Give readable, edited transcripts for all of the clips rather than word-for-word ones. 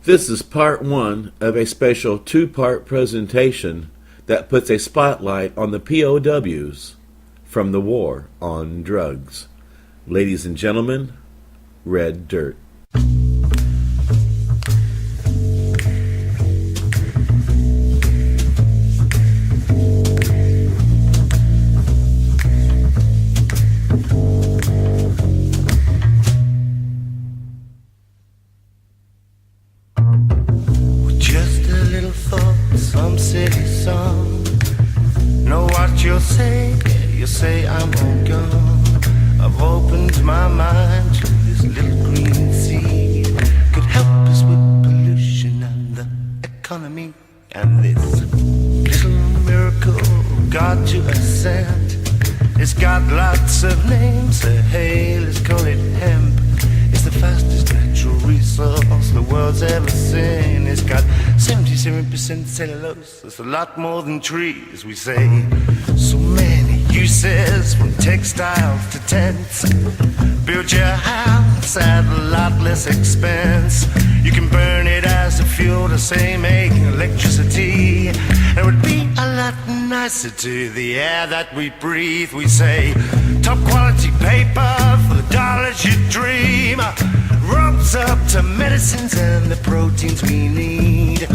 This is part one of a special two-part presentation that puts a spotlight on the POWs from the war on drugs. Ladies and gentlemen, Red Dirt. Some silly song. Know what you'll say I'm all gone. I've opened my mind to this little green seed. Could help us with pollution and the economy. And this little miracle God to ascend. It's got lots of names, so hey, let's call it hemp. It's the fastest natural resource the world's ever seen. It's got 77% cellulose. That's a lot more than trees, we say. So many uses, from textiles to tents. Build your house at a lot less expense. You can burn it as a fuel to say making electricity. And it would be a lot nicer to the air that we breathe. We say top quality paper for the dollars you dream. Ropes up to medicines and the proteins we need.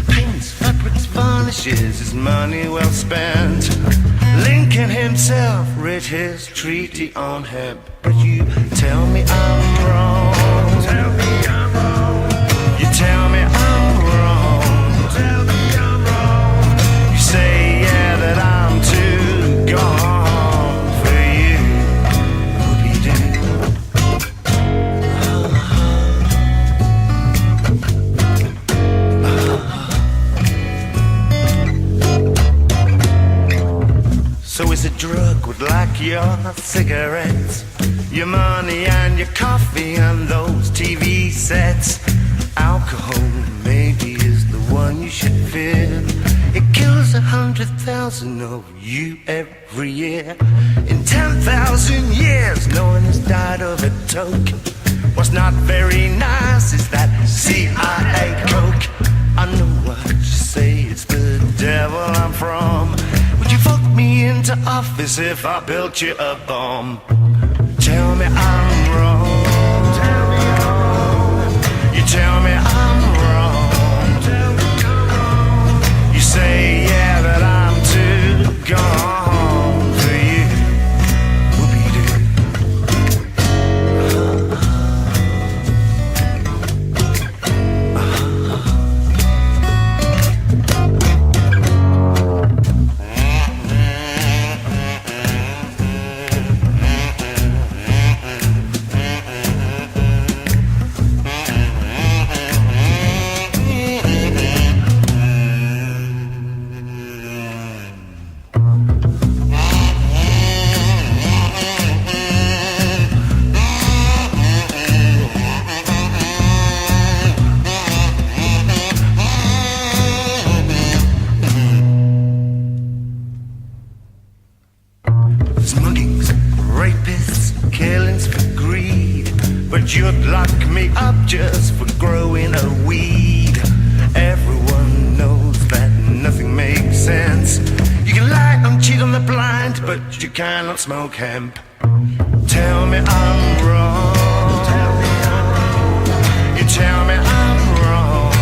Paints, fabrics, varnishes is money well spent. Lincoln himself read his treaty on hemp. But you tell me I'm wrong. Tell me I'm wrong. You tell me I'm wrong. Tell me I'm wrong. You say yeah that I'm too gone for you. So it's a drug with like your cigarettes, your money and your coffee and those TV sets. Alcohol maybe is the one you should fear. It kills 100,000 of you every year. In 10,000 years no one has died of a toke. What's not very nice is that CIA coke. I know what you say, it's the devil I'm from. Would you vote me into office if I built you a bomb? Tell me I'm wrong. Tell me I'm wrong. You tell me I'm wrong. Tell me I'm wrong. You say yeah that I'm too gone for you. You'd lock me up just for growing a weed. Everyone knows that nothing makes sense. You can lie and cheat on the blind, but you cannot smoke hemp. Tell me I'm wrong. Tell me I'm wrong. You tell me I'm wrong.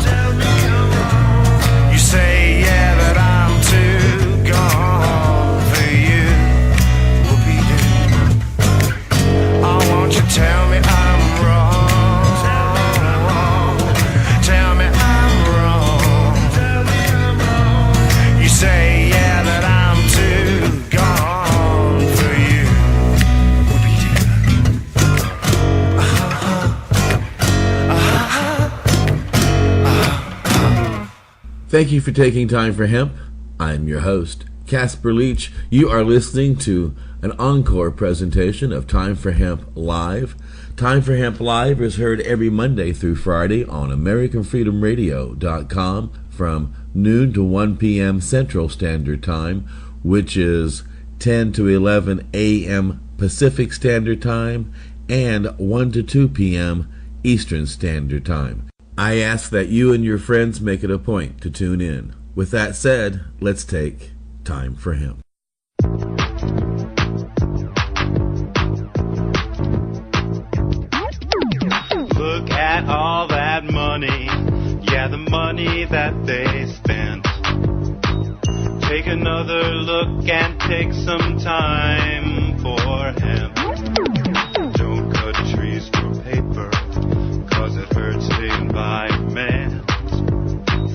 Tell me I'm wrong. You say yeah that I'm too gone for you. Whoopie-doo. I want you to tell me I'm wrong. Tell me I'm wrong. Tell me I'm wrong. You say yeah that I'm too gone for you. Thank you for taking time for hemp. I'm your host, Casper Leitch. You are listening to an encore presentation of Time for Hemp Live. Time for Hemp Live is heard every Monday through Friday on AmericanFreedomRadio.com from noon to 1 p.m. Central Standard Time, which is 10 to 11 a.m. Pacific Standard Time and 1 to 2 p.m. Eastern Standard Time. I ask that you and your friends make it a point to tune in. With that said, let's take time for hemp. Look at all that money, yeah, the money that they spent. Take another look and take some time for hemp. Don't cut trees for paper, cause it hurts the environment.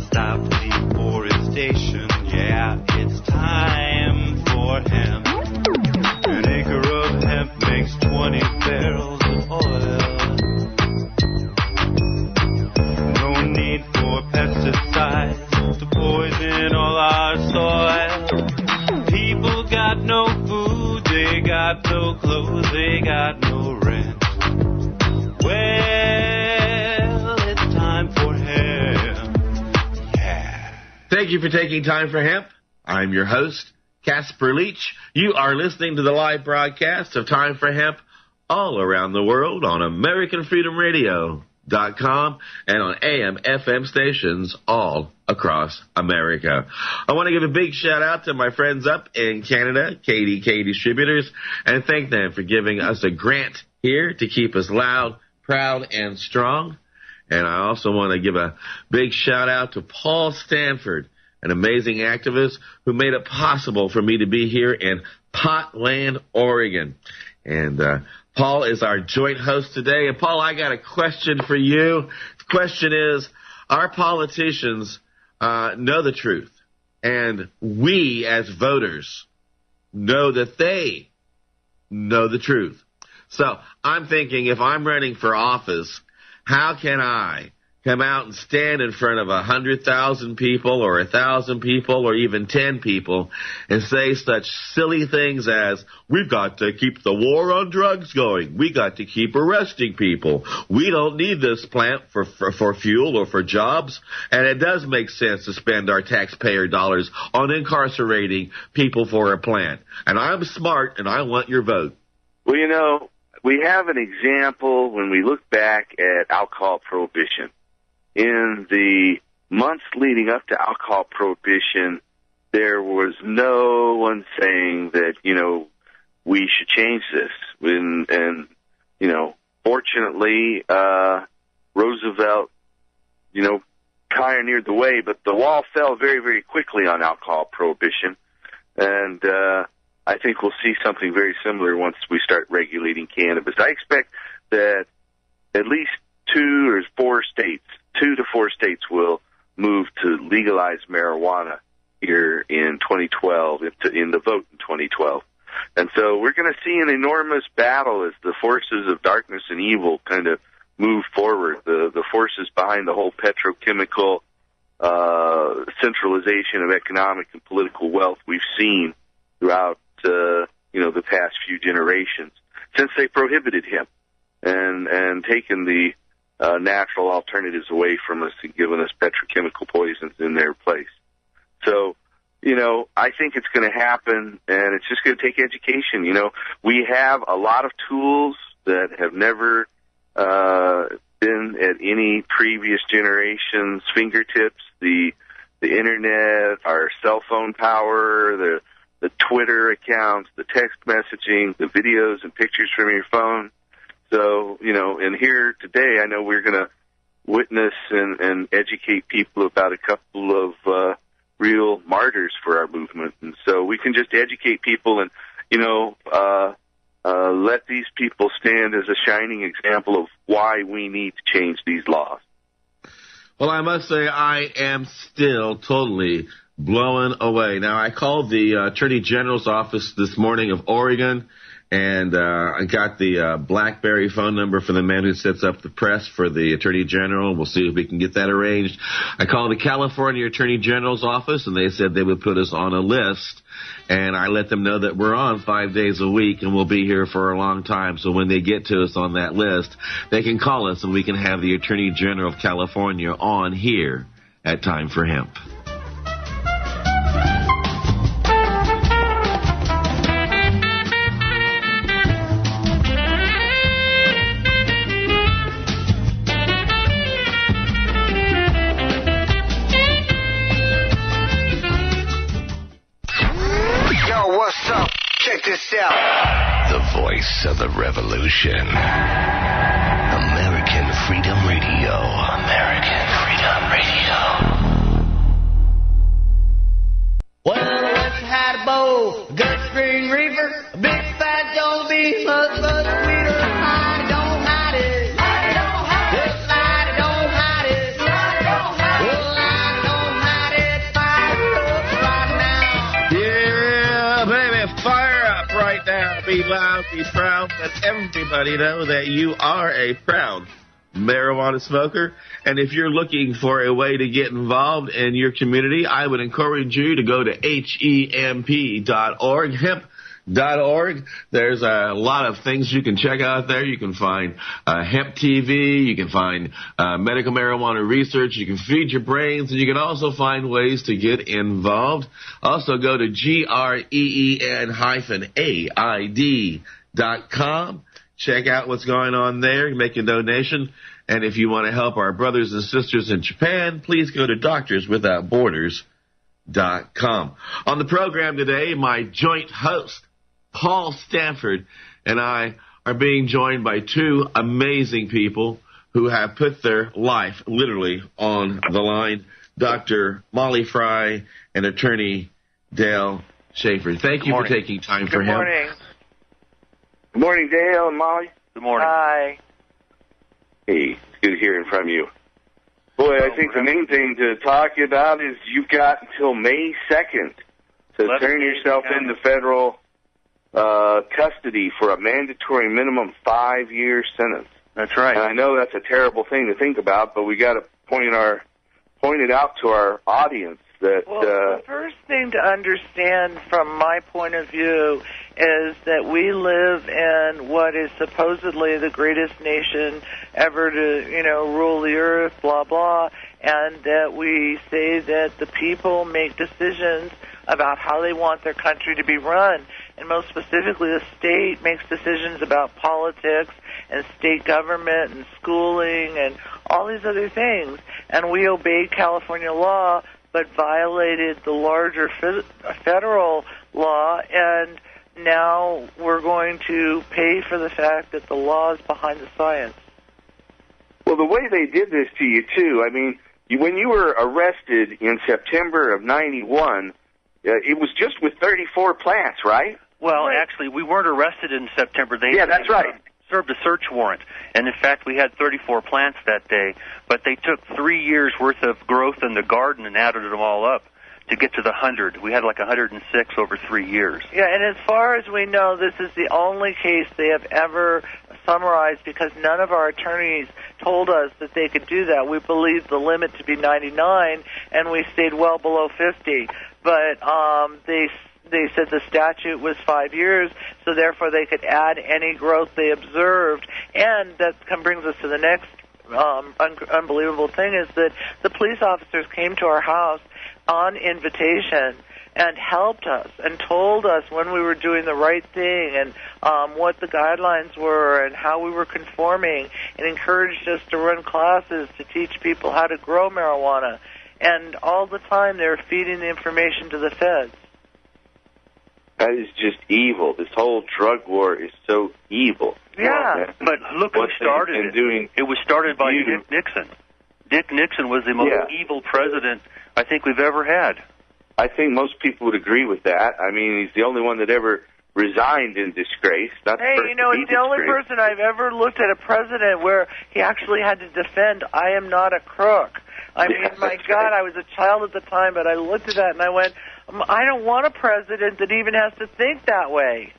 Stop deforestation, yeah, it's time for hemp. An acre of hemp makes 20 barrels of oil. No need for pesticides to poison all our soil. People got no food, they got no clothes, they got no rent. Well, it's time for hemp. Yeah. Thank you for taking time for hemp. I'm your host, Casper Leitch. You are listening to the live broadcast of Time for Hemp all around the world on AmericanFreedomRadio.com and on AM, FM stations all across America. I want to give a big shout out to my friends up in Canada, KDK Distributors, and thank them for giving us a grant here to keep us loud, proud, and strong. And I also want to give a big shout out to Paul Stanford, an amazing activist who made it possible for me to be here in Portland, Oregon. And Paul is our joint host today. And Paul, I got a question for you. The question is, our politicians know the truth, and we as voters know that they know the truth. So I'm thinking, if I'm running for office, how can I come out and stand in front of 100,000 people or 1,000 people or even 10 people and say such silly things as, we've got to keep the war on drugs going. We got to keep arresting people. We don't need this plant for fuel or for jobs. And it does make sense to spend our taxpayer dollars on incarcerating people for a plant. And I'm smart and I want your vote. Well, you know, we have an example when we look back at alcohol prohibition. In the months leading up to alcohol prohibition, there was no one saying that, you know, we should change this. And you know, fortunately, Roosevelt, you know, pioneered the way, but the wall fell very, very quickly on alcohol prohibition. And I think we'll see something very similar once we start regulating cannabis. I expect that at least 2 to 4 states will move to legalize marijuana here in 2012, in the vote in 2012. And so we're going to see an enormous battle as the forces of darkness and evil kind of move forward. The forces behind the whole petrochemical centralization of economic and political wealth we've seen throughout you know, the past few generations since they prohibited hemp and taken the natural alternatives away from us and given us petrochemical poisons in their place. So, you know, I think it's going to happen, and it's just going to take education. You know, we have a lot of tools that have never been at any previous generation's fingertips. The internet, our cell phone power, the Twitter accounts, the text messaging, the videos and pictures from your phone. So, you know, and here today, I know we're going to witness and educate people about a couple of real martyrs for our movement. And so we can just educate people and, you know, let these people stand as a shining example of why we need to change these laws. Well, I must say I am still totally blown away. Now, I called the Attorney General's office this morning of Oregon, and I got the BlackBerry phone number for the man who sets up the press for the Attorney General. We'll see if we can get that arranged. I called the California Attorney General's office, and they said they would put us on a list. And I let them know that we're on 5 days a week, and we'll be here for a long time. So when they get to us on that list, they can call us, and we can have the Attorney General of California on here at Time for Hemp. yourself. The voice of the revolution. American Freedom Radio. American Freedom Radio. Well, once had a bowl, good green reefer, a big fat Joe beef, much sweeter. Mighty don't hide it. Mighty don't hide it. Mighty don't hide it. Mighty don't hide it. Well, I don't hide it. Fire up right now. Yeah, baby, fire up right now. Be loud, be proud. Let everybody know that you are a proud marijuana smoker. And if you're looking for a way to get involved in your community, I would encourage you to go to HEMP.org, hemp.org. There's a lot of things you can check out there. You can find hemp TV, you can find medical marijuana research, you can feed your brains, and you can also find ways to get involved. Also go to GREEN-AID.com. Check out what's going on there. Make a donation. And if you want to help our brothers and sisters in Japan, please go to DoctorsWithoutBorders.com. On the program today, my joint host, Paul Stanford, and I are being joined by two amazing people who have put their life literally on the line, Dr. Mollie Fry and attorney Dale Schafer. Thank you for taking time for him. Good morning. Good morning, Dale and Mollie. Good morning. Hi. Hey, it's good hearing from you. Boy, I think the main thing to talk about is you've got until May 2nd to turn yourself into federal custody for a mandatory minimum 5-year sentence. That's right. And I know that's a terrible thing to think about, but we got to point it out to our audience that. Well, the first thing to understand from my point of view is that we live in what is supposedly the greatest nation ever to, rule the earth, blah, blah, and that we say that the people make decisions about how they want their country to be run. And most specifically, the state makes decisions about politics and state government and schooling and all these other things. And we obeyed California law but violated the larger federal law, and now we're going to pay for the fact that the law is behind the science. Well, the way they did this to you, too, I mean, when you were arrested in September of 91, it was just with 34 plants, right? Well, actually, we weren't arrested in September. That's right. Served a search warrant, and in fact, we had 34 plants that day, but they took 3 years' worth of growth in the garden and added them all up to get to the 100. We had like 106 over 3 years. Yeah, and as far as we know, this is the only case they have ever summarized because none of our attorneys told us that they could do that. We believed the limit to be 99, and we stayed well below 50. But they said the statute was 5 years, so therefore they could add any growth they observed. And that brings us to the next unbelievable thing is that the police officers came to our house on invitation and helped us and told us when we were doing the right thing and what the guidelines were and how we were conforming, and encouraged us to run classes to teach people how to grow marijuana. And all the time they were feeding the information to the feds. That is just evil. This whole drug war is so evil. Yeah. But look who started it. It was started by Dick Nixon. Dick Nixon was the most evil president I think we've ever had. I think most people would agree with that. I mean, he's the only one that ever resigned in disgrace. He's the only person I've ever looked at a president where he actually had to defend, I am not a crook. I mean, my God, I was a child at the time, but I looked at that and I went, I don't want a president that even has to think that way.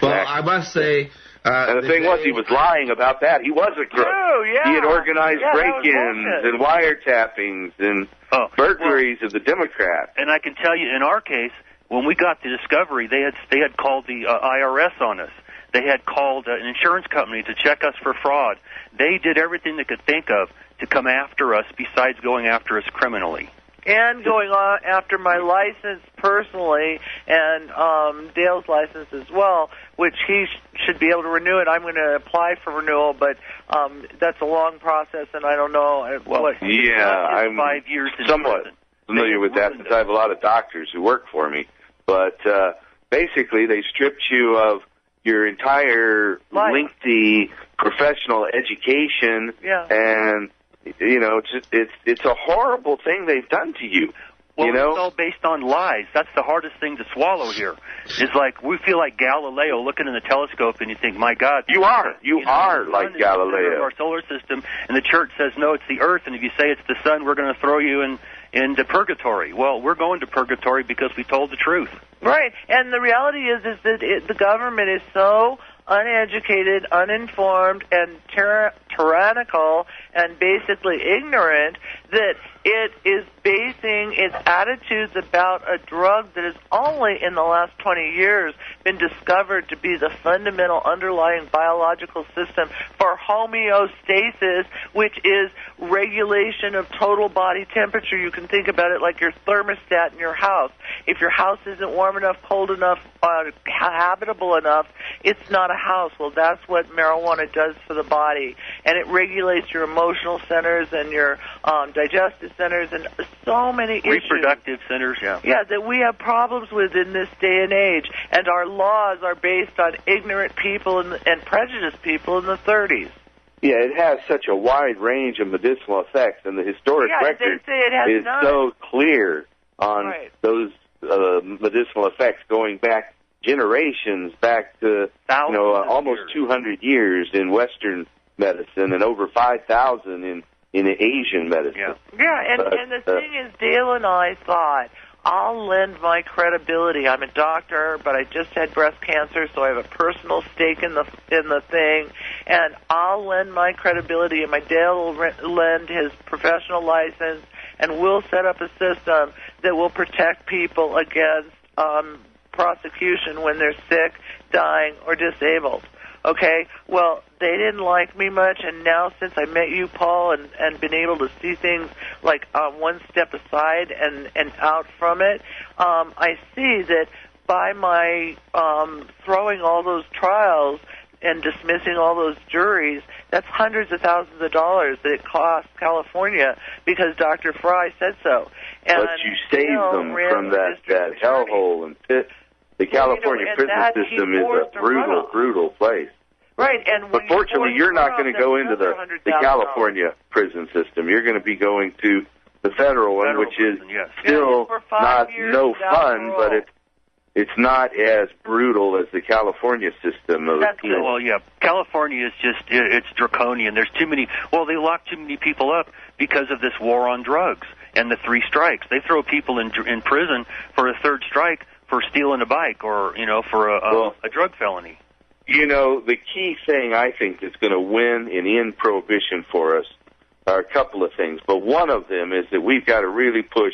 Well, I must say... and the thing was, he was lying about that. He was a crook. Oh, yeah. He had organized break-ins and wiretappings and burglaries of the Democrats. And I can tell you, in our case, when we got the discovery, they had called the IRS on us. They had called an insurance company to check us for fraud. They did everything they could think of to come after us besides going after us criminally. And going on after my license personally and Dale's license as well, which he should be able to renew it. I'm going to apply for renewal, but that's a long process, and I don't know what. Yeah, I'm 5 years in somewhat prison. familiar with that since I have a lot of doctors who work for me. But basically they stripped you of your entire lengthy professional education, and it's a horrible thing they've done to you. Well, you know? It's all based on lies. That's the hardest thing to swallow here. It's like we feel like Galileo looking in the telescope, and you think, my God. You are like Galileo. Our solar system, and the church says, no, it's the Earth, and if you say it's the sun, we're going to throw you into purgatory. Well, we're going to purgatory because we told the truth. Right, and the reality is that the government is so uneducated, uninformed, and tyrannical, and basically ignorant that it is basing its attitudes about a drug that has only in the last 20 years been discovered to be the fundamental underlying biological system for homeostasis, which is regulation of total body temperature. You can think about it like your thermostat in your house. If your house isn't warm enough, cold enough, habitable enough, it's not a house. Well, that's what marijuana does for the body, and it regulates your emotional centers and your digestive centers and so many issues. Reproductive centers, yeah. Yeah, that we have problems with in this day and age, and our laws are based on ignorant people and prejudiced people in the 30s. Yeah, it has such a wide range of medicinal effects, and the historic record is so clear on those medicinal effects going back generations, back to almost 200 years in Western medicine and over 5,000 in Asian medicine. Yeah, and the thing is, Dale and I thought, I'll lend my credibility. I'm a doctor, but I just had breast cancer, so I have a personal stake in the thing, and I'll lend my credibility, and my Dale will lend his professional license, and we'll set up a system that will protect people against prosecution when they're sick, dying, or disabled. Okay? Well, they didn't like me much, and now since I met you, Paul, and been able to see things like one step aside and out from it, I see that by my throwing all those trials and dismissing all those juries, that's hundreds of thousands of dollars that it costs California because Dr. Fry said so. And but you saved them from that hellhole and pit. The California prison system is a brutal, brutal place. Right, and but fortunately, you're not going to go into the California prison system. You're going to be going to the federal one, which is still not no fun, but it's not as brutal as the California system. Well, yeah, California is just it's draconian. There's too many. Well, they lock too many people up because of this war on drugs and the 3 strikes. They throw people in prison for a 3rd strike for stealing a bike or for a drug felony. The key thing I think that's going to win and end prohibition for us are a couple of things, but one of them is that we've got to really push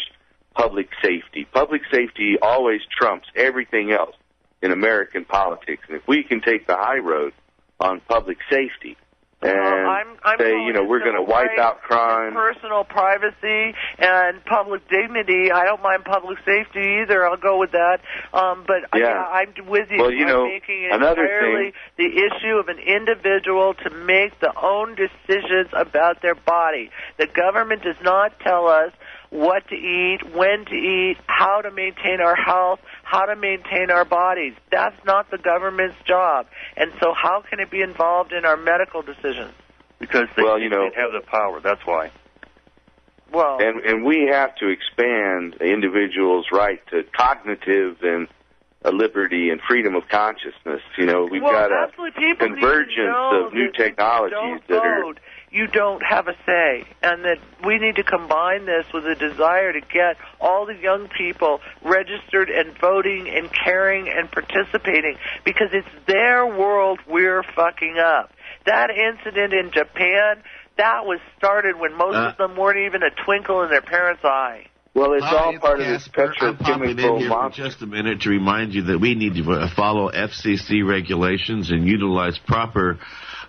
public safety. Public safety always trumps everything else in American politics, and if we can take the high road on public safety and say, we're going to wipe out crime. Personal privacy and public dignity. I don't mind public safety either. I'll go with that. But I'm with you. Well, I'm making it entirely the issue of an individual to make their own decisions about their body. The government does not tell us what to eat, when to eat, how to maintain our health, how to maintain our bodies. That's not the government's job. And so how can it be involved in our medical decisions? Because they have the power, that's why. Well, and we have to expand individuals' right to cognitive and liberty and freedom of consciousness. We've got a convergence of new technologies that are... You don't have a say, and that we need to combine this with a desire to get all the young people registered and voting and caring and participating, because it's their world we're fucking up. That incident in Japan, that was started when most of them weren't even a twinkle in their parents' eye. Well, it's all part of this petrochemical monster. For just a minute to remind you that we need to follow FCC regulations and utilize proper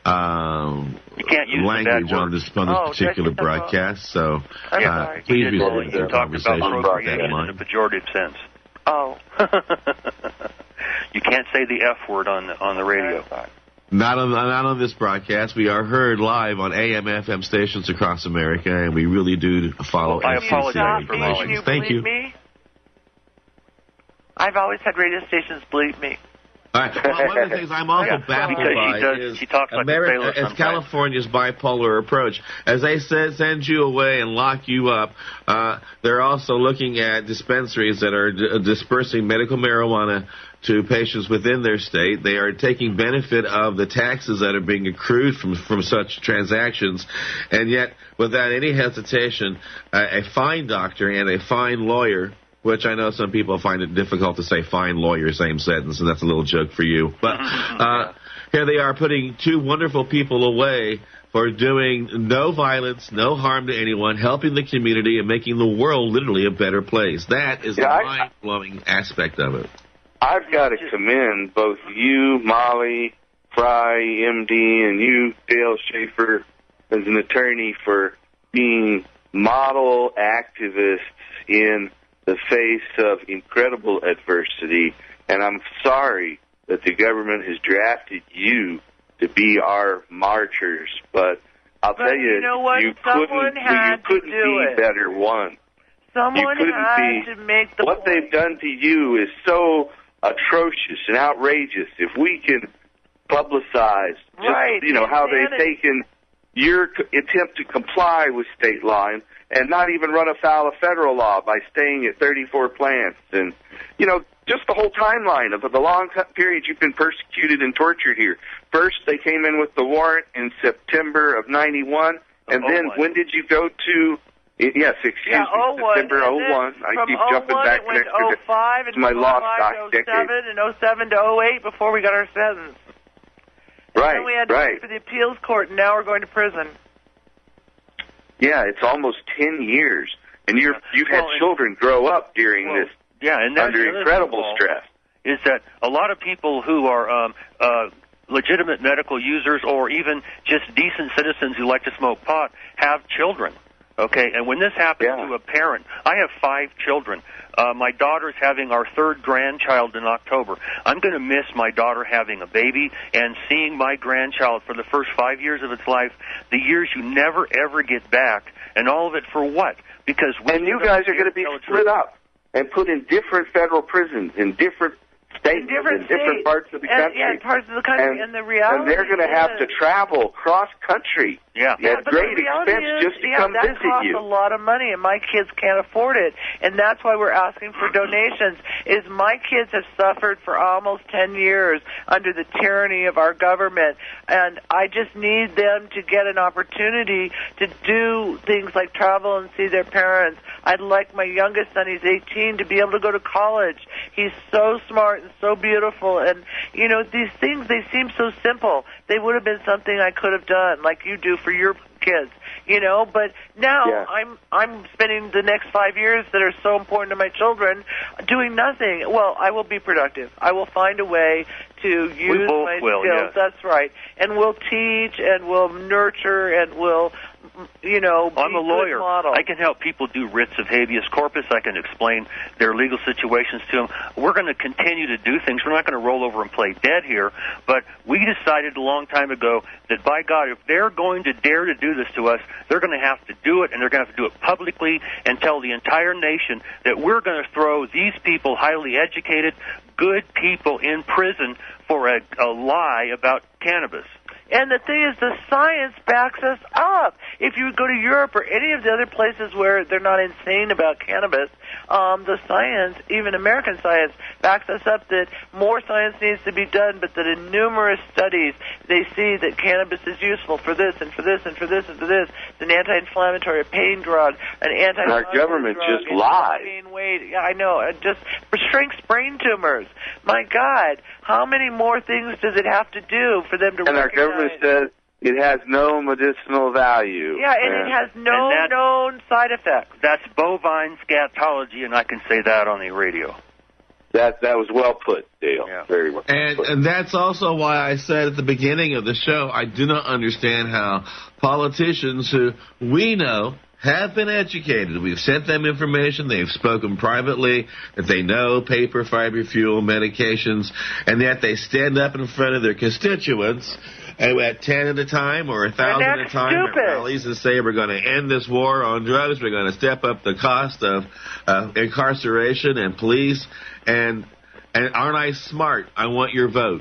language on this particular broadcast. So please be listening to the conversation about procreation in a pejorative sense. Oh. You can't say the F word on the radio. Not on this broadcast. We are heard live on AM, FM stations across America, and we really do follow FCC regulations. Thank you. Me? I've always had radio stations bleep me. All right. Well, one of the things I'm also baffled by is she talks like a sailor it's sometimes. California's bipolar approach. As they send you away and lock you up, they're also looking at dispensaries that are dispersing medical marijuana to patients within their state. They are taking benefit of the taxes that are being accrued from such transactions, and yet, without any hesitation, a fine doctor and a fine lawyer, which I know some people find it difficult to say fine lawyer, same sentence, and that's a little joke for you. But here they are putting two wonderful people away for doing no violence, no harm to anyone, helping the community, and making the world literally a better place. That is the mind-blowing aspect of it. I've got to commend both you, Mollie, Fry, MD, and you, Dale Schafer, as an attorney for being model activists in the face of incredible adversity, and I'm sorry that the government has drafted you to be our marchers, but I'll tell you, you know what? you Someone couldn't be better one. Someone had to make the what point. they've done to you is so atrocious and outrageous. If we can publicize just, how they've taken your attempt to comply with state law and not even run afoul of federal law by staying at 34 plants. And, just the whole timeline of the long period you've been persecuted and tortured here. First, they came in with the warrant in September of 91. And then when did you go to... Yes, excuse me, September 01. I keep jumping back an extra day. 05 and my lost 05 to 07 and 07 to 08 before we got our sentence. Right, and then we had to wait for the appeals court, and now we're going to prison. Yeah, it's almost 10 years. And you've had children grow up during this and that's under incredible stress. Is that a lot of people who are legitimate medical users or even just decent citizens who like to smoke pot have children. Okay, and when this happens to a parent, I have 5 children. My daughter's having our 3rd grandchild in October. I'm going to miss my daughter having a baby and seeing my grandchild for the first 5 years of its life, the years you never, ever get back, and all of it for what? Because you guys are going to be split up and put in different federal prisons in different states, in different parts of the country. Parts of the country. And the reality and they're going to have to travel cross-country at great expense just to come visit you. That costs a lot of money, and my kids can't afford it. And that's why we're asking for donations, is my kids have suffered for almost 10 years under the tyranny of our government. And I just need them to get an opportunity to do things like travel and see their parents. I'd like my youngest son, he's 18, to be able to go to college. He's so smart and so beautiful. And, these things, they seem so simple. They would have been something I could have done, like you do for your kids, But now I'm spending the next 5 years that are so important to my children doing nothing. Well, I will be productive. I will find a way to use my skills. Yes. That's right. And we'll teach and we'll nurture and we'll, I'm a lawyer. Model. I can help people do writs of habeas corpus. I can explain their legal situations to them. We're going to continue to do things. We're not going to roll over and play dead here, but we decided a long time ago that, by God, if they're going to dare to do this to us, they're going to have to do it, and they're going to have to do it publicly and tell the entire nation that we're going to throw these people, highly educated, good people, in prison for a lie about cannabis. And the thing is, the science backs us up. If you go to Europe or any of the other places where they're not insane about cannabis, the science, even American science, backs us up that more science needs to be done, but that in numerous studies they see that cannabis is useful for this and for this and for this and for this. It's an anti-inflammatory, a pain drug, an anti-inflammatory drug. Our government just lies. Yeah, I know. It just shrinks brain tumors. My God, how many more things does it have to do for them to recognize? Our government says it has no medicinal value. Yeah, and it has no known side effects. That's bovine scatology, and I can say that on the radio. That was well put, Dale. Yeah. Very well put. And that's also why I said at the beginning of the show, I do not understand how politicians who we know have been educated. We've sent them information. They've spoken privately that they know paper, fiber, fuel, medications, and yet they stand up in front of their constituents at 10 at a time or 1,000 at a time at rallies and say we're going to end this war on drugs. We're going to step up the cost of incarceration and police. And aren't I smart? I want your vote.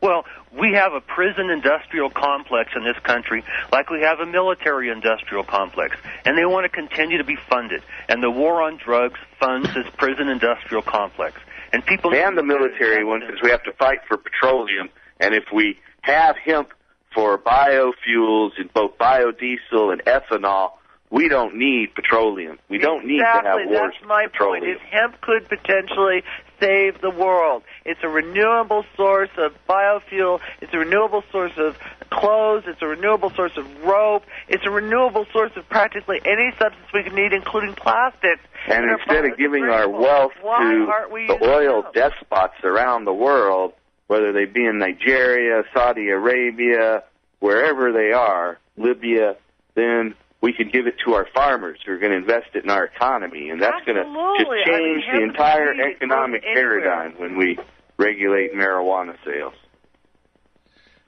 Well, we have a prison industrial complex in this country like we have a military industrial complex, and they want to continue to be funded. And the war on drugs funds this prison industrial complex. And people and the military one, because we have to fight for petroleum. And if we have hemp for biofuels in both biodiesel and ethanol, we don't need petroleum. We don't need to have wars. That's my point. If hemp could potentially save the world, it's a renewable source of biofuel. It's a renewable source of clothes. It's a renewable source of rope. It's a renewable source of practically any substance we could need, including plastics. And instead of giving our wealth to the oil despots around the world, whether they be in Nigeria, Saudi Arabia, wherever they are, Libya, then we could give it to our farmers who are going to invest it in our economy. And that's going to just change the entire economic paradigm when we regulate marijuana sales.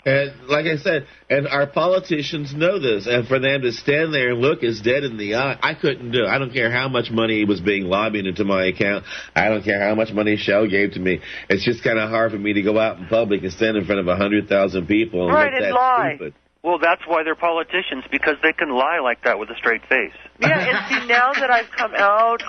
And like I said, and our politicians know this, and for them to stand there and look us dead in the eye, I couldn't do it. I don't care how much money was being lobbied into my account. I don't care how much money Shell gave to me. It's just kind of hard for me to go out in public and stand in front of 100,000 people and look that lie. stupid. Well, that's why they're politicians, because they can lie like that with a straight face. Yeah, and see, now that I've come out,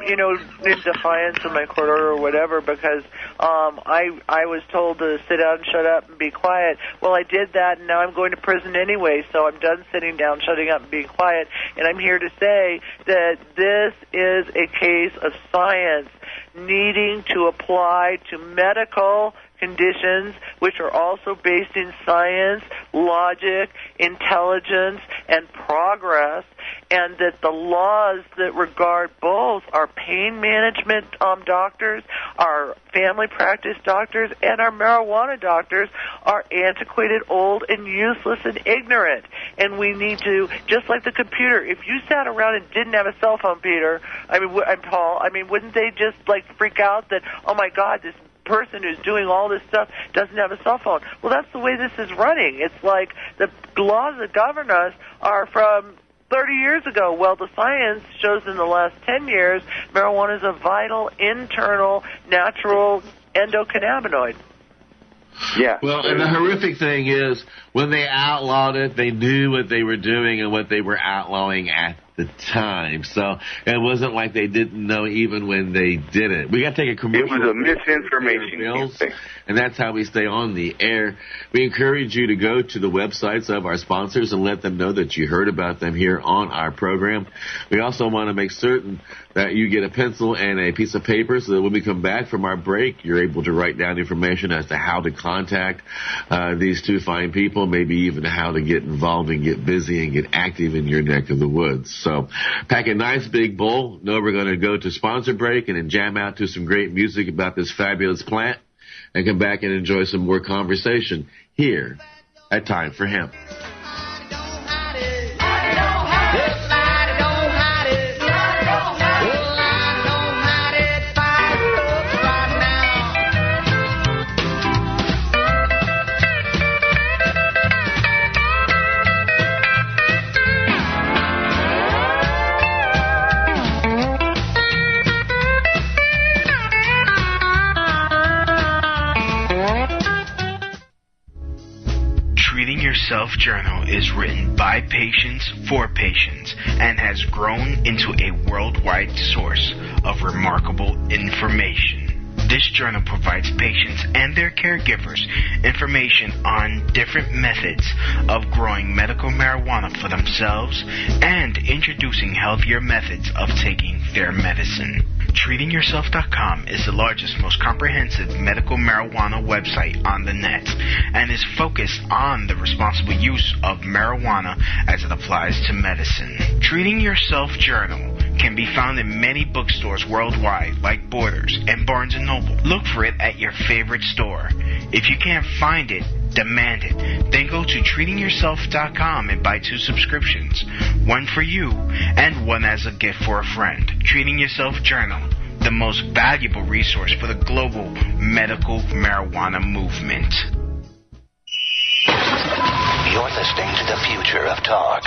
in defiance of my court order or whatever, because I was told to sit down, shut up, and be quiet. Well, I did that, and now I'm going to prison anyway, so I'm done sitting down, shutting up, and being quiet. And I'm here to say that this is a case of science needing to apply to medical conditions which are also based in science, logic, intelligence, and progress, and that the laws that regard both our pain management doctors, our family practice doctors, and our marijuana doctors are antiquated, old, and useless and ignorant. And we need to, just like the computer, if you sat around and didn't have a cell phone, Peter, Paul, wouldn't they just freak out that, oh my God, this person who's doing all this stuff doesn't have a cell phone? Well, that's the way this is running. It's like the laws that govern us are from 30 years ago. Well, the science shows in the last 10 years marijuana is a vital, internal, natural endocannabinoid. Yeah. Well, and the horrific thing is, when they outlawed it, they knew what they were doing and what they were outlawing at the time. So it wasn't like they didn't know even when they did it. We got to take a commercial. It was a misinformation campaign. And that's how we stay on the air. We encourage you to go to the websites of our sponsors and let them know that you heard about them here on our program. We also want to make certain that you get a pencil and a piece of paper so that when we come back from our break, you're able to write down information as to how to contact these two fine people, maybe even how to get involved and get busy and get active in your neck of the woods. So pack a nice big bowl. Know we're going to go to sponsor break and then jam out to some great music about this fabulous plant and come back and enjoy some more conversation here at Time for Hemp. Yourself Journal is written by patients for patients and has grown into a worldwide source of remarkable information. This journal provides patients and their caregivers information on different methods of growing medical marijuana for themselves and introducing healthier methods of taking their medicine. TreatingYourself.com is the largest, most comprehensive medical marijuana website on the net and is focused on the responsible use of marijuana as it applies to medicine. Treating Yourself Journal can be found in many bookstores worldwide like Borders and Barnes & Noble. Look for it at your favorite store. If you can't find it, Demand it. Then go to treatingyourself.com and buy 2 subscriptions. One for you and one as a gift for a friend. Treating Yourself Journal, the most valuable resource for the global medical marijuana movement. You're listening to the future of talk.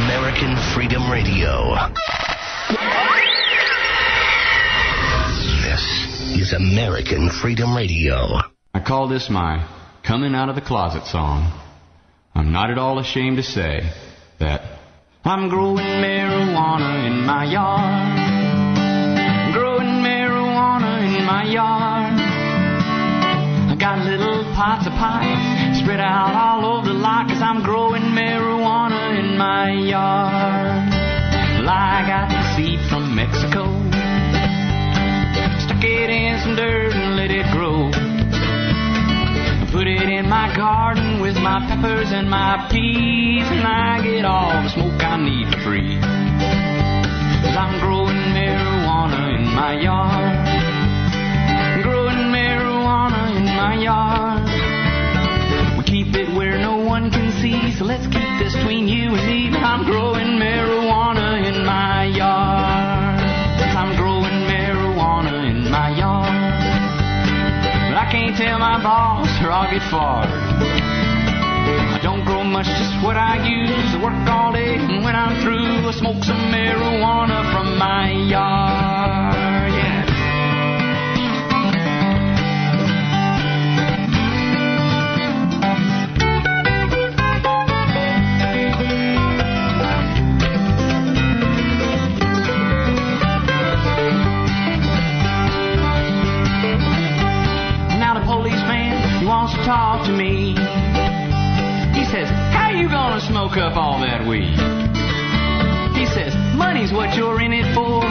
American Freedom Radio. This is American Freedom Radio. I call this my coming out of the closet song. I'm not at all ashamed to say that I'm growing marijuana in my yard. Growing marijuana in my yard. I got little pots of pipes spread out all over the lot, 'cause I'm growing marijuana in my yard. Well, I got the seed from Mexico, stuck it in some dirt and let it grow. I put it in my garden with my peppers and my peas, and I get all the smoke I need for free. 'Cause I'm growing marijuana in my yard. Growing marijuana in my yard. We keep it where no one can see, so let's keep this between you and me. I'm growing marijuana in my yard. I'm growing marijuana in my yard. But I can't tell my boss or I'll get fired. I don't grow much, just what I use. I work all day, and when I'm through, I smoke some marijuana from my yard. Yeah. He wants to talk to me. He says, how you gonna smoke up all that weed? He says, money's what you're in it for.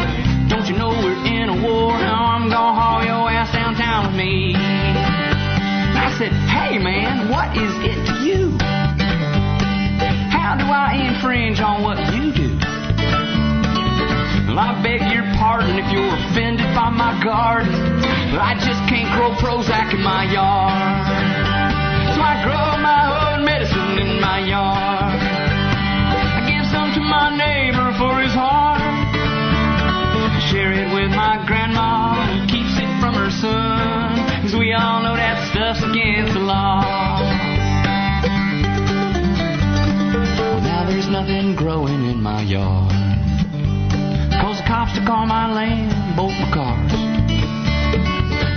Don't you know we're in a war? Now I'm gonna haul your ass downtown with me. I said, hey man, what is it to you? How do I infringe on what you do? Well, I beg your pardon if you're offended by my garden, but I just can't grow Prozac in my yard. So I grow my own medicine in my yard. I give some to my neighbor for his heart. I share it with my grandma, who keeps it from her son, 'cause we all know that stuff's against the law. Well, now there's nothing growing in my yard, 'cause the cops took all my land, both my cars.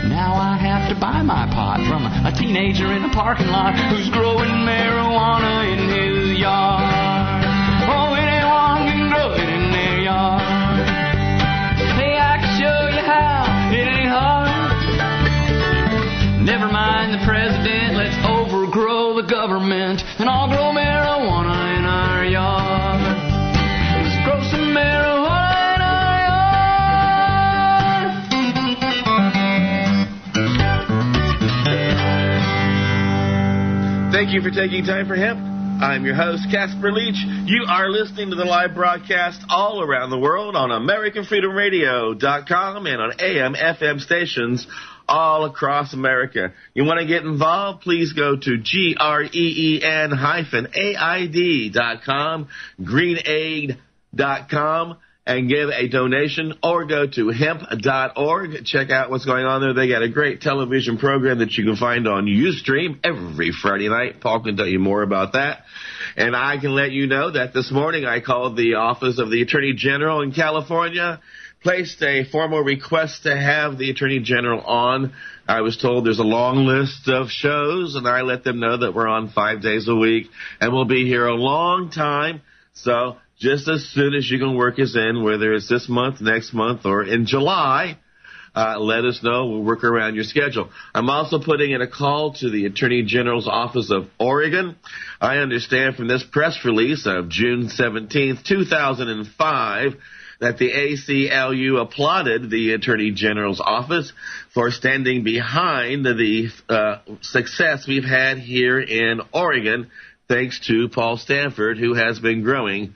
Now I have to buy my pot from a teenager in a parking lot who's growing marijuana in his yard. Oh, anyone can grow it in their yard. Hey, I can show you how, it ain't hard. Never mind the president, let's overgrow the government, and I'll grow marijuana in our yard. Let's grow some marijuana. Thank you for taking time for hemp. I'm your host, Casper Leitch. You are listening to the live broadcast all around the world on AmericanFreedomRadio.com and on AM, FM stations all across America. You want to get involved? Please go to green-aid.com, greenaid.com, and give a donation, or go to hemp.org. Check out what's going on there. They got a great television program that you can find on Ustream every Friday night. Paul can tell you more about that. And I can let you know that this morning I called the Office of the Attorney General in California, placed a formal request to have the Attorney General on. I was told there's a long list of shows, and I let them know that we're on 5 days a week, and we'll be here a long time. So just as soon as you can work us in, whether it's this month, next month, or in July, let us know. We'll work around your schedule. I'm also putting in a call to the Attorney General's Office of Oregon. I understand from this press release of June 17th, 2005, that the ACLU applauded the Attorney General's office for standing behind the success we've had here in Oregon, thanks to Paul Stanford, who has been growing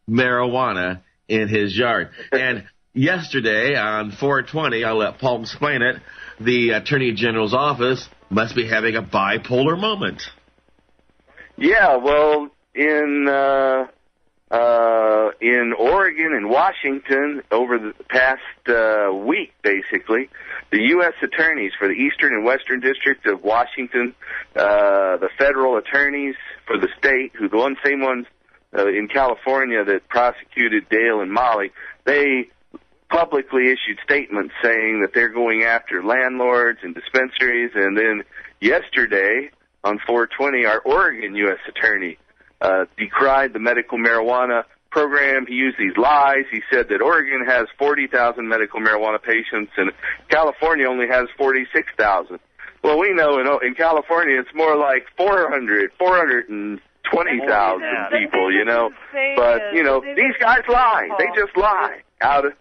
marijuana in his yard. And yesterday on 420, I'll let Paul explain it, the Attorney General's office must be having a bipolar moment. Yeah, well, in Oregon and Washington over the past week, basically, the U.S. attorneys for the Eastern and Western District of Washington, the federal attorneys for the state, who the same ones in California that prosecuted Dale and Mollie, they publicly issued statements saying that they're going after landlords and dispensaries. And then yesterday on 420, our Oregon U.S. attorney decried the medical marijuana program. He used these lies. He said that Oregon has 40,000 medical marijuana patients and California only has 46,000. Well, we know in California it's more like 420,000 people, you know. But, you know, these guys lie. They just lie. And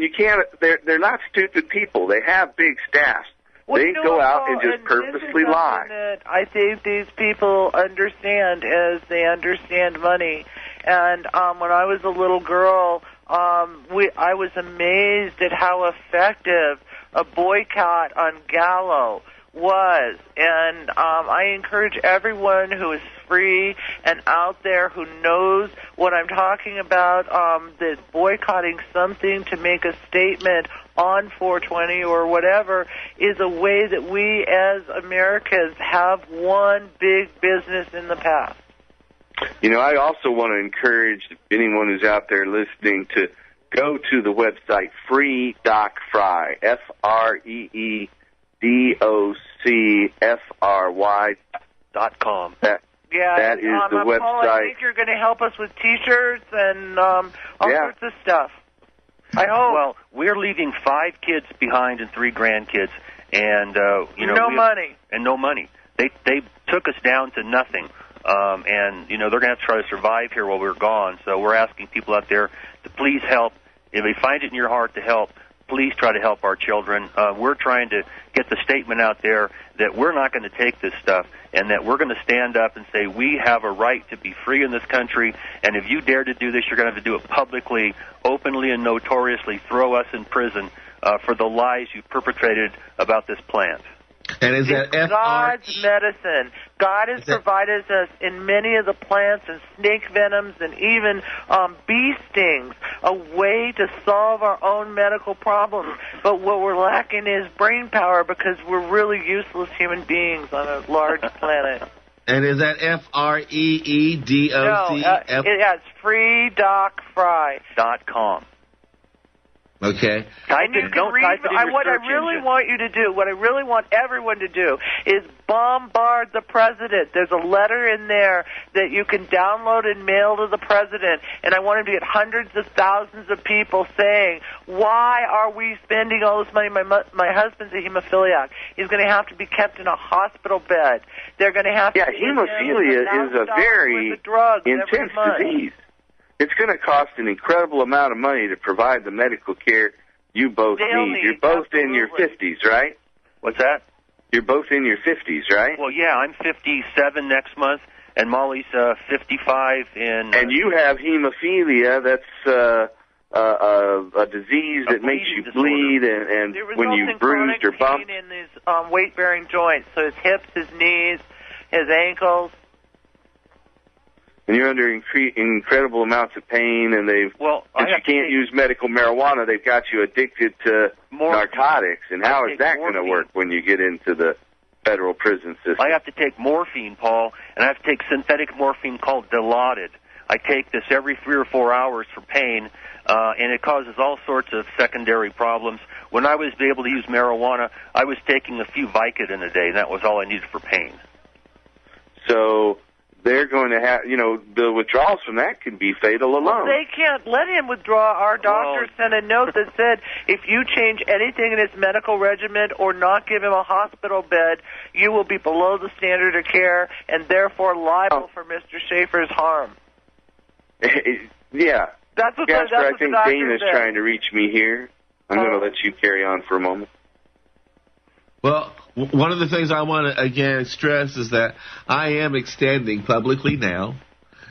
you can't, they're not stupid people. They have big staffs. They go out and just purposely lie. That I think these people understand as they understand money. And when I was a little girl, I was amazed at how effective a boycott on Gallo was. And I encourage everyone who is free and out there who knows what I'm talking about, that boycotting something to make a statement on 420 or whatever is a way that we as Americans have won big business in the past. You know, I also want to encourage anyone who's out there listening to go to the website FreeDocFry, FreeDocFry.com. That is the website. Paul, I think you're going to help us with T-shirts and all sorts of stuff. I hope. Well, we're leaving 5 kids behind and 3 grandkids, and no money. And no money. They took us down to nothing, and they're going to have to try to survive here while we're gone. So we're asking people out there to please help. If you find it in your heart to help, please try to help our children. We're trying to get the statement out there that we're not going to take this stuff, and that we're going to stand up and say we have a right to be free in this country, and if you dare to do this, you're going to have to do it publicly, openly, and notoriously. Throw us in prison for the lies you perpetrated about this plant. And is that God's medicine. God has provided us in many of the plants and snake venoms and even bee stings, a way to solve our own medical problems. But what we're lacking is brain power because we're really useless human beings on a large planet. And is that FREEDOC? No, it's FreeDocFry.com. Okay. And you can read what I really want you to do, what I really want everyone to do, is bombard the president. There's a letter in there that you can download and mail to the president, and I want him to get hundreds of thousands of people saying, why are we spending all this money? My husband's a hemophiliac. He's going to have to be kept in a hospital bed. They're going to have to... Yeah, hemophilia is a very intense disease. It's going to cost an incredible amount of money to provide the medical care you both need. You're both in your 50s, right? What's that? You're both in your 50s, right? Well, yeah, I'm 57 next month, and Mollie's 55 in... And you have hemophilia. That's a disease that makes you bleed, and when you bruised or bumped. In his weight-bearing joints, so his hips, his knees, his ankles. And you're under incredible amounts of pain, and since you can't use medical marijuana, they've got you addicted to narcotics. And how is that going to work when you get into the federal prison system? I have to take morphine, Paul, and I have to take synthetic morphine called Dilaudid. I take this every 3 or 4 hours for pain, and it causes all sorts of secondary problems. When I was able to use marijuana, I was taking a few Vicodin a day, and that was all I needed for pain. So... they're going to have, the withdrawals from that could be fatal alone. Well, they can't let him withdraw. Our doctor sent a note that said if you change anything in his medical regimen or not give him a hospital bed, you will be below the standard of care and therefore liable for Mr. Schaefer's harm. Yeah. That's what Casper, I think Dana's trying to reach me here. I'm going to let you carry on for a moment. Well, one of the things I want to, again, stress is that I am extending publicly now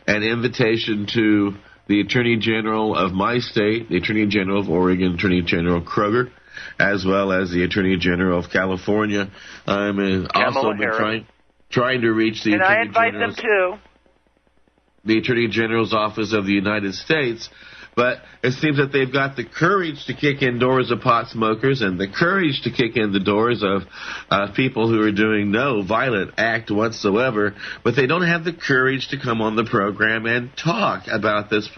an invitation to the Attorney General of my state, the Attorney General of Oregon, Attorney General Kroger, as well as the Attorney General of California. I'm also been trying to reach the Attorney General's, the Attorney General's Office of the United States. But it seems that they've got the courage to kick in doors of pot smokers and the courage to kick in the doors of people who are doing no violent act whatsoever, but they don't have the courage to come on the program and talk about this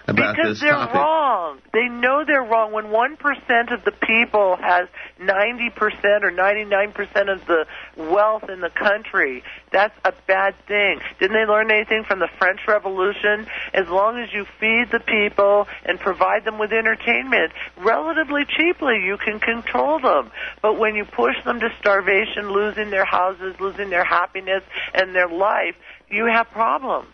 because they're topic. Wrong. They know they're wrong. When 1% of the people has 90% or 99% of the wealth in the country, that's a bad thing. Didn't they learn anything from the French Revolution? As long as you feed the people and provide them with entertainment relatively cheaply, you can control them. But when you push them to starvation, losing their houses, losing their happiness and their life, you have problems.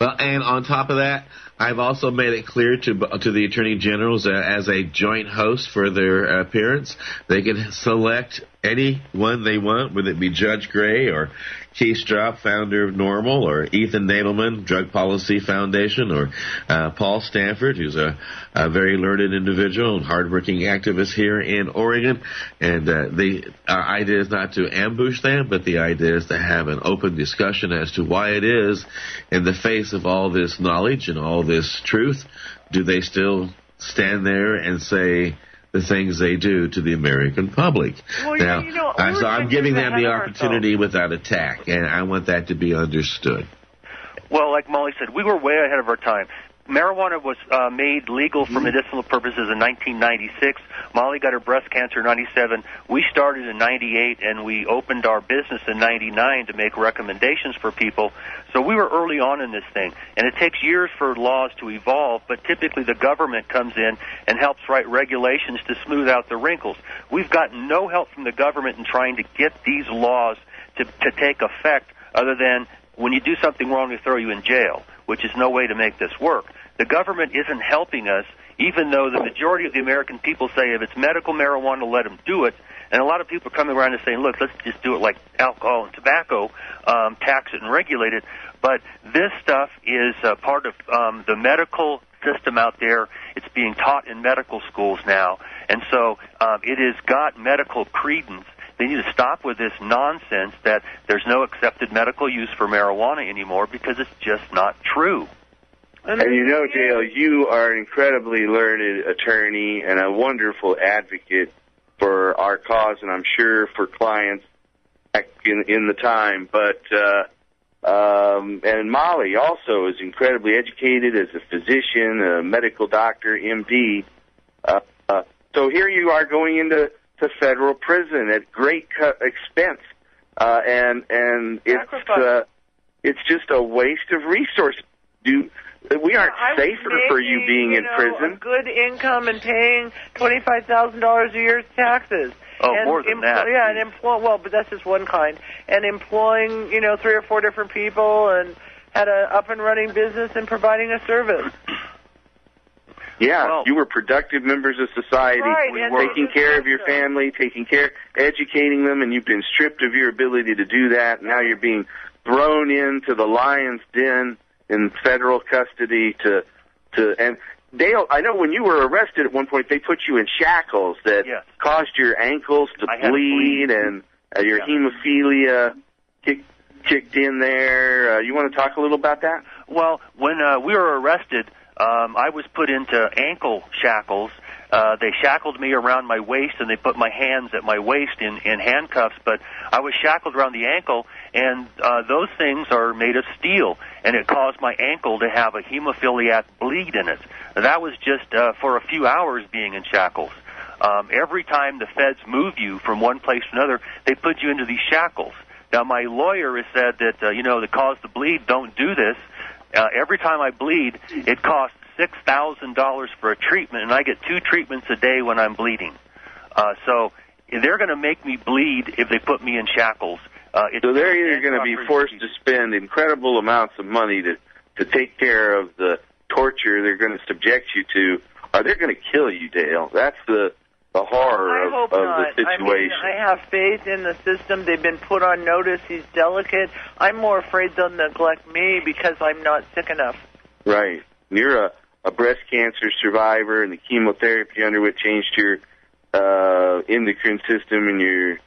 Well, and on top of that, I've also made it clear to the Attorney Generals as a joint host for their appearance, they can select anyone they want, whether it be Judge Gray or Keith Straub, founder of NORML, or Ethan Nadelman, Drug Policy Foundation, or Paul Stanford, who's a very learned individual and hardworking activist here in Oregon. And our idea is not to ambush them, but the idea is to have an open discussion as to why it is, in the face of all this knowledge and all this truth, do they still stand there and say the things they do to the American public. Well, now, so I'm giving them the opportunity without attack, and I want that to be understood. Well, like Mollie said, we were way ahead of our time. Marijuana was made legal for medicinal purposes in 1996. Mollie got her breast cancer in 97. We started in 98, and we opened our business in 99 to make recommendations for people. So we were early on in this thing. And it takes years for laws to evolve, but typically the government comes in and helps write regulations to smooth out the wrinkles. We've gotten no help from the government in trying to get these laws to take effect, other than when you do something wrong, they throw you in jail, which is no way to make this work. The government isn't helping us, even though the majority of the American people say if it's medical marijuana, let them do it. And a lot of people are coming around and saying, look, let's just do it like alcohol and tobacco, tax it and regulate it. But this stuff is part of the medical system out there. It's being taught in medical schools now. And so it has got medical credence. They need to stop with this nonsense that there's no accepted medical use for marijuana anymore, because it's just not true. And you know, Dale, you are an incredibly learned attorney and a wonderful advocate for our cause, and I'm sure for clients in the time. But and Mollie also is incredibly educated as a physician, a medical doctor, MD. So here you are going into federal prison at great expense, and it's just a waste of resources. We aren't safer for you being in prison. A good income and paying $25,000 a year as taxes. Oh, and more than that. Yeah, and well, but that's just one kind. And employing, 3 or 4 different people, and had a up and running business and providing a service. Yeah, well, you were productive members of society, right, taking care of your family, educating them, and you've been stripped of your ability to do that. Now you're being thrown into the lion's den in federal custody and Dale, I know when you were arrested at one point, they put you in shackles that caused your ankles to bleed, and your hemophilia kicked in there. You want to talk a little about that? Well, when we were arrested, I was put into ankle shackles. They shackled me around my waist, and they put my hands at my waist in handcuffs, but I was shackled around the ankle, and those things are made of steel, and it caused my ankle to have a hemophiliac bleed in it. That was just for a few hours being in shackles. Every time the feds move you from one place to another, they put you into these shackles. Now, my lawyer has said that, to cause the bleed, don't do this. Every time I bleed, it costs $6,000 for a treatment, and I get 2 treatments a day when I'm bleeding. So they're going to make me bleed if they put me in shackles. So they're either going to be forced to spend incredible amounts of money to take care of the torture they're going to subject you to, or they're going to kill you, Dale. That's the horror of the situation. I have faith in the system. They've been put on notice. He's delicate. I'm more afraid they'll neglect me because I'm not sick enough. Right. You're a breast cancer survivor, and the chemotherapy you underwent changed your endocrine system and your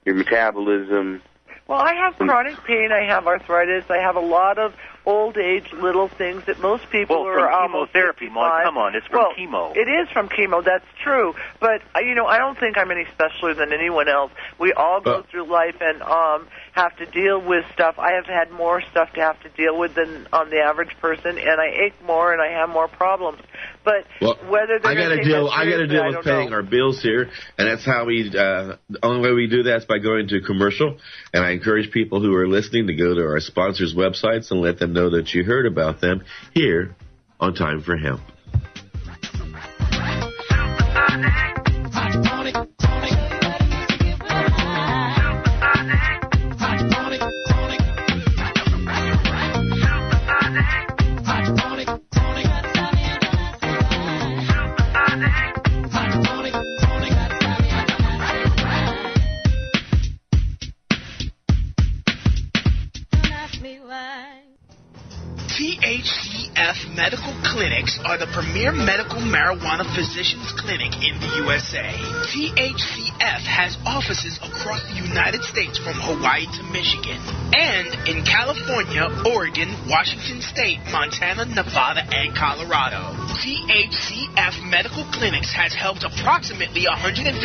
metabolism. Well, I have chronic pain. I have arthritis. I have a lot of old age little things that most people are almost chemotherapy, Mollie. Come on, it's from chemo. It is from chemo. That's true. But I don't think I'm any specialer than anyone else. We all go through life and have to deal with stuff. I have had more stuff to have to deal with than the average person, and I ache more and I have more problems. But whether they're I got to deal with paying our bills here, and that's how the only way we do that is by going to commercial. And I encourage people who are listening to go to our sponsors' websites and let them know that you heard about them here on Time for Hemp. THCF Medical Clinics are the premier medical marijuana physicians clinic in the USA. THCF has offices across the United States from Hawaii to Michigan, and in California, Oregon, Washington State, Montana, Nevada, and Colorado. THCF Medical Clinics has helped approximately 150,000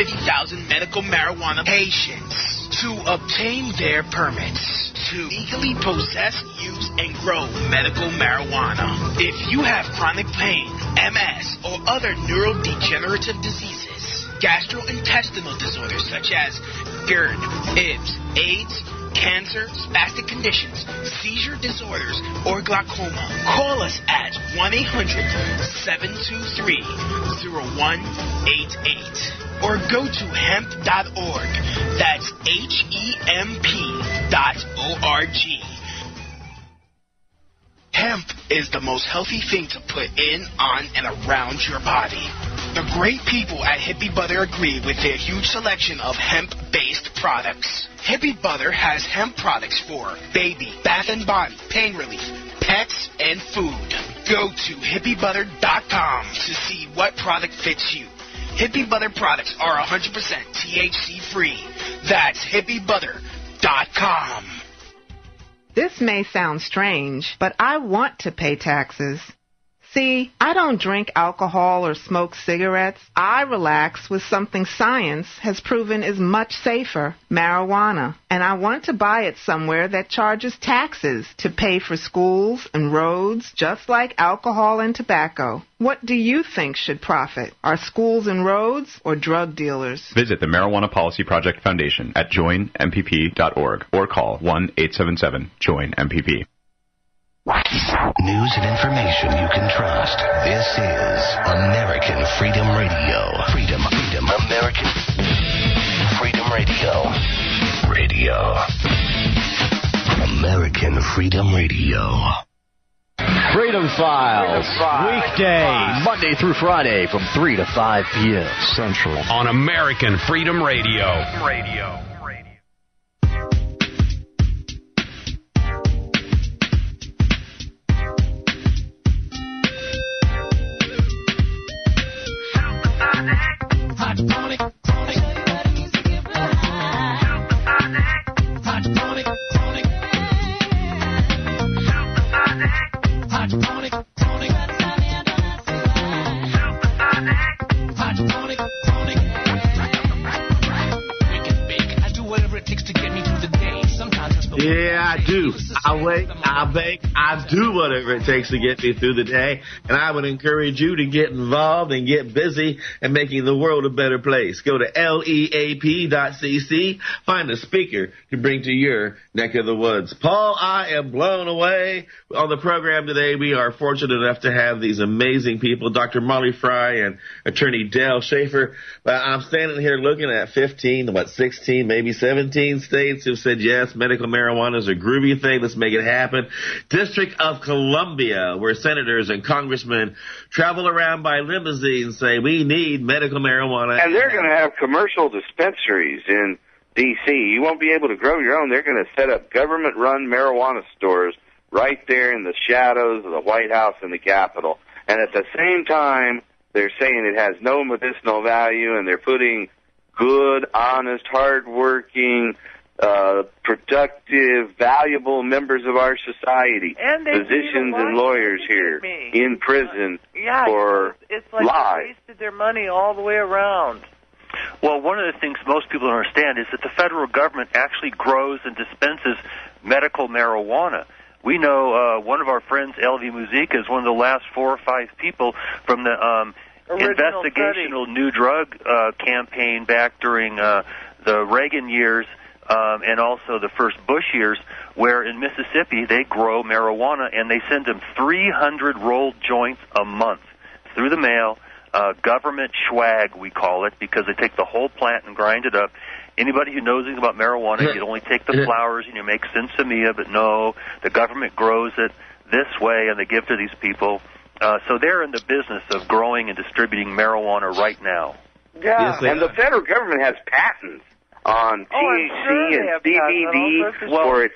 medical marijuana patients to obtain their permits to legally possess, use, and grow medical marijuana. If you have chronic pain, MS, or other neurodegenerative diseases, gastrointestinal disorders such as GERD, IBS, AIDS, cancer, spastic conditions, seizure disorders, or glaucoma, call us at 1-800-723-0188 or go to hemp.org. That's HEMP.org. Hemp is the most healthy thing to put in, on, and around your body. The great people at Hippie Butter agree with their huge selection of hemp-based products. Hippie Butter has hemp products for baby, bath and body, pain relief, pets, and food. Go to hippiebutter.com to see what product fits you. Hippie Butter products are 100% THC free. That's hippiebutter.com. This may sound strange, but I want to pay taxes. See, I don't drink alcohol or smoke cigarettes. I relax with something science has proven is much safer, marijuana. And I want to buy it somewhere that charges taxes to pay for schools and roads, just like alcohol and tobacco. What do you think should profit? Are schools and roads or drug dealers? Visit the Marijuana Policy Project Foundation at joinmpp.org or call 1-877-JOIN-MPP. News and information you can trust. This is American Freedom Radio. Freedom, American Freedom Radio. American Freedom Radio. Freedom Files. Weekday, Monday through Friday from 3 to 5 p.m. Central. On American Freedom Radio. Yeah, I do. I wake, I bake, I do whatever it takes to get me through the day. And I would encourage you to get involved and get busy in making the world a better place. Go to leap.cc, find a speaker to bring to your neck of the woods. Paul, I am blown away. On the program today, we are fortunate enough to have these amazing people, Dr. Mollie Fry and Attorney Dale Schafer. I'm standing here looking at 16, maybe 17 states who've said, yes, medical marijuana is a groovy thing. Let's make it happen. District of Columbia, where senators and congressmen travel around by limousine and say, we need medical marijuana. And they're going to have commercial dispensaries in D.C. You won't be able to grow your own. They're going to set up government-run marijuana stores right there in the shadows of the White House and the Capitol. And at the same time, they're saying it has no medicinal value, and they're putting good, honest, hard-working, productive, valuable members of our society, and physicians and lawyers here, in prison for it's like lies. They wasted their money all the way around. Well, one of the things most people don't understand is that the federal government actually grows and dispenses medical marijuana. We know one of our friends, L.V. Muzica, is one of the last 4 or 5 people from the investigational new drug campaign back during the Reagan years and also the first Bush years, where in Mississippi they grow marijuana and they send them 300 rolled joints a month through the mail. Government swag, we call it, because they take the whole plant and grind it up. Anybody who knows anything about marijuana, you only take the flowers and you make sinsemilla, but no, the government grows it this way and they give to these people. So they're in the business of growing and distributing marijuana right now. Yeah, and the federal government has patents on THC and CBD for its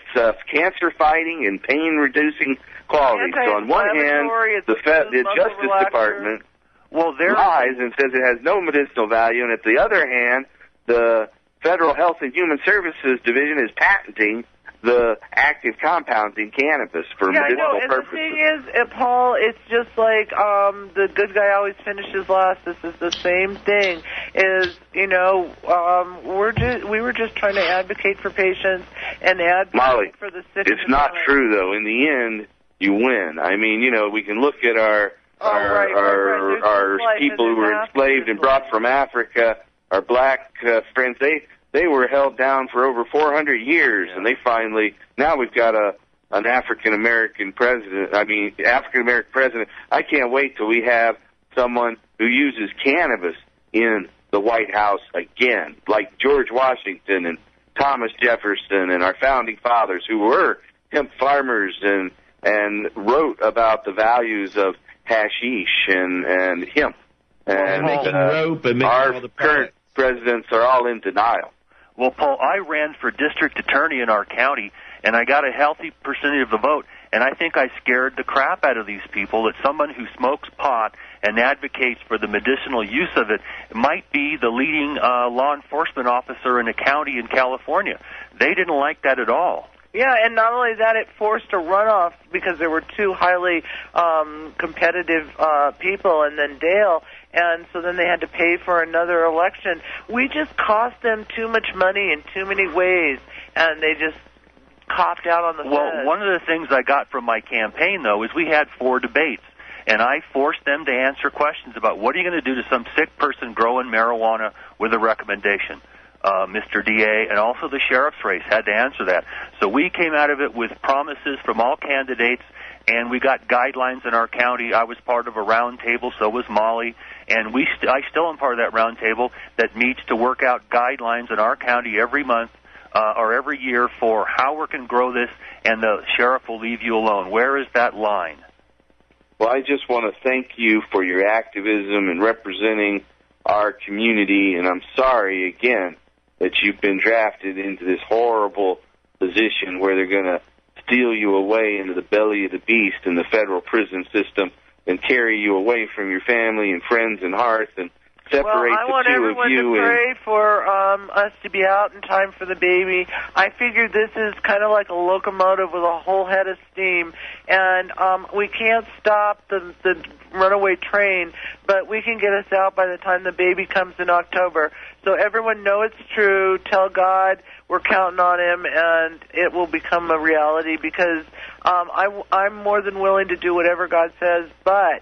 cancer-fighting and pain-reducing qualities. So on one hand, the Justice Department lies and says it has no medicinal value, and at the other hand, the Federal Health and Human Services Division is patenting the active compounds in cannabis for medicinal purposes. And the thing is, Paul, it's just like the good guy always finishes last. This is the same thing. We were just trying to advocate for patients and advocate Mollie, for the sick. It's not true though. In the end, you win. I mean, we can look at our people who were enslaved and brought from Africa, our black friends. They were held down for over 400 years, and they finally, now we've got an African-American president. African-American president. I can't wait till we have someone who uses cannabis in the White House again, like George Washington and Thomas Jefferson and our founding fathers who were hemp farmers and wrote about the values of hashish and hemp. And our current presidents are all in denial. Well, Paul, I ran for district attorney in our county, and I got a healthy percentage of the vote, and I think I scared the crap out of these people that someone who smokes pot and advocates for the medicinal use of it might be the leading law enforcement officer in a county in California. They didn't like that at all. Yeah, and not only that, it forced a runoff because there were 2 highly competitive people, and then Dale, and so then they had to pay for another election. We just cost them too much money in too many ways, and they just copped out on the feds. Well, one of the things I got from my campaign, though, is we had 4 debates, and I forced them to answer questions about what are you going to do to some sick person growing marijuana with a recommendation. Mr. DA, and also the sheriff's race had to answer that. So we came out of it with promises from all candidates, and we got guidelines in our county. I was part of a round table, so was Mollie, and I still am part of that round table that meets to work out guidelines in our county every month or every year for how we can grow this, and the sheriff will leave you alone. Where is that line? Well, I just want to thank you for your activism and representing our community, and I'm sorry again that you've been drafted into this horrible position where they're going to steal you away into the belly of the beast in the federal prison system and carry you away from your family and friends and hearth and separate I want the two everyone of you. to pray for us to be out in time for the baby. I figured this is kind of like a locomotive with a whole head of steam, and we can't stop the runaway train, but we can get us out by the time the baby comes in October. So everyone know it's true. Tell God we're counting on him, and it will become a reality because I'm more than willing to do whatever God says, but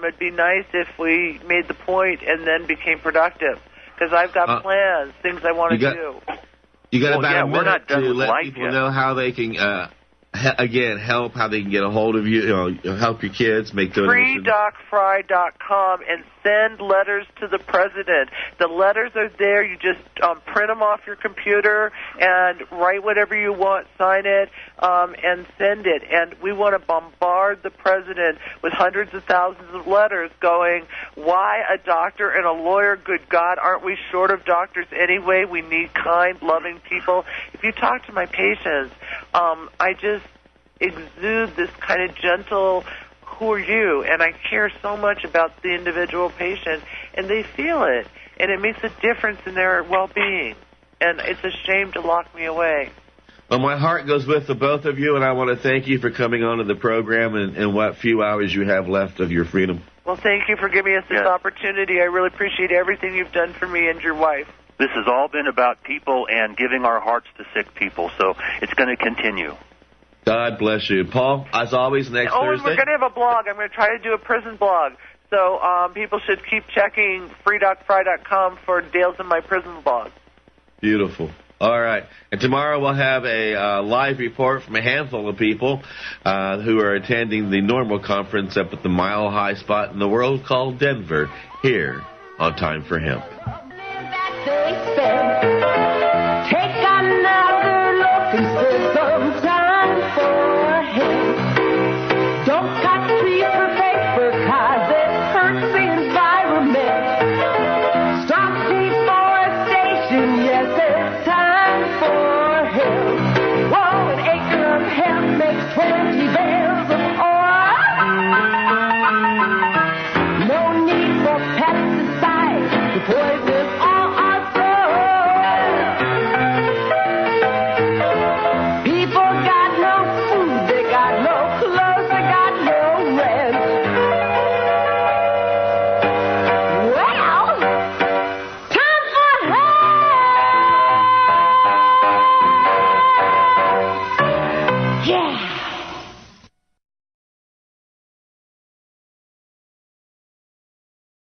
it'd be nice if we made the point and then became productive, because I've got plans, things I want to do. You got about a we're minute not to done with let life people yet. know how they can, help, how they can get a hold of you, help your kids, make donations. FreeDocFry.com and send letters to the president. The letters are there. You just print them off your computer and write whatever you want, sign it, and send it. And we want to bombard the president with hundreds of thousands of letters going, why a doctor and a lawyer? Good God, aren't we short of doctors anyway? We need kind, loving people. If you talk to my patients, exude this kind of gentle, who are you? And I care so much about the individual patient, and they feel it, and it makes a difference in their well-being. And it's a shame to lock me away. Well, my heart goes with the both of you, and I want to thank you for coming on to the program and what few hours you have left of your freedom. Well, thank you for giving us this opportunity. I really appreciate everything you've done for me and your wife. This has all been about people and giving our hearts to sick people, so it's going to continue. God bless you. Paul, as always, next Thursday. And we're going to have a blog. I'm going to try to do a prison blog. So people should keep checking freedocfry.com for deals in my prison blog. Beautiful. All right. And tomorrow we'll have a live report from a handful of people who are attending the normal conference up at the mile-high spot in the world called Denver, here on Time for Hemp.